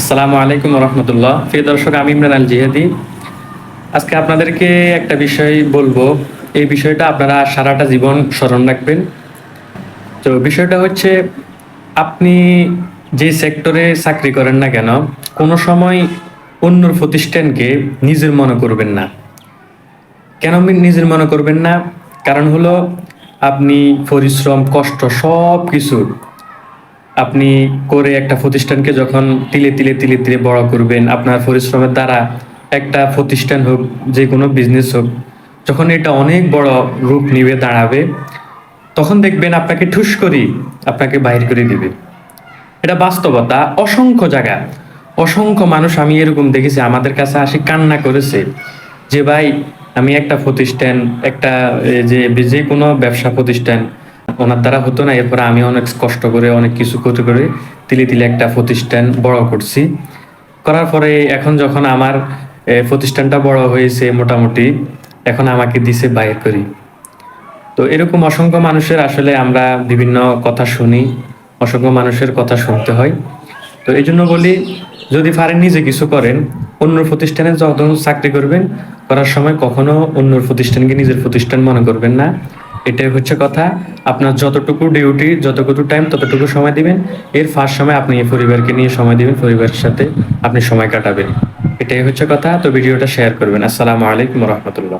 আসসালামু আলাইকুম রহমতুল্লাহ। প্রিয় দর্শক, আমি ইমরান আল জিহাদি। আজকে আপনাদেরকে একটা বিষয় বলবো। এই বিষয়টা আপনারা সারাটা জীবন স্মরণ রাখবেন। তো বিষয়টা হচ্ছে, আপনি যে সেক্টরে চাকরি করেন না কেন, কোনো সময় অন্যর প্রতিষ্ঠানকে নিজের মনে করবেন না। কেন নিজের মনে করবেন না? কারণ হলো, আপনি পরিশ্রম, কষ্ট সব কিছু আপনি করে একটা প্রতিষ্ঠানকে যখন তিলে তিলে তিলে তিলে বড় করবেন, আপনার পরিশ্রমের দ্বারা একটা প্রতিষ্ঠান হোক, যে কোনো বিজনেস হোক, যখন এটা অনেক বড় রূপ নিবে, দাঁড়াবে, তখন দেখবেন আপনাকে ঠুস করি আপনাকে বাহির করে দিবে। এটা বাস্তবতা। অসংখ্য জায়গা, অসংখ্য মানুষ আমি এরকম দেখেছি, আমাদের কাছে আসি কান্না করেছে যে ভাই, আমি একটা প্রতিষ্ঠান, একটা যে যে কোনো ব্যবসা প্রতিষ্ঠান ওনার দ্বারা হতো না, এরপরে আমি অনেক কষ্ট করে অনেক কিছু করতে করে তিলে তিলে একটা প্রতিষ্ঠান বড় করছি। করার পরে এখন যখন আমার প্রতিষ্ঠানটা বড় হয়েছে মোটামুটি, এখন আমাকে দিছে বাইর করি। তো এরকম অসংখ্য মানুষের আসলে আমরা বিভিন্ন কথা শুনি, অসংখ্য মানুষের কথা শুনতে হয়। তো এই জন্য বলি, যদি পারেন নিজে কিছু করেন। অন্য প্রতিষ্ঠানে যখন চাকরি করবেন, করার সময় কখনো অন্য প্রতিষ্ঠানকে নিজের প্রতিষ্ঠান মনে করবেন না। এটাই হচ্ছে কথা। আপনার যতটুকু ডিউটি, যতটুকু টাইম, ততটুকু সময় দিবেন। এর ফার্স্ট সময় আপনি এই পরিবারকে নিয়ে সময় দিবেন, পরিবারের সাথে আপনি সময় কাটাবেন। এটাই হচ্ছে কথা। তো ভিডিওটা শেয়ার করবেন। আসসালামু আলাইকুম রহমতুল্লাহ।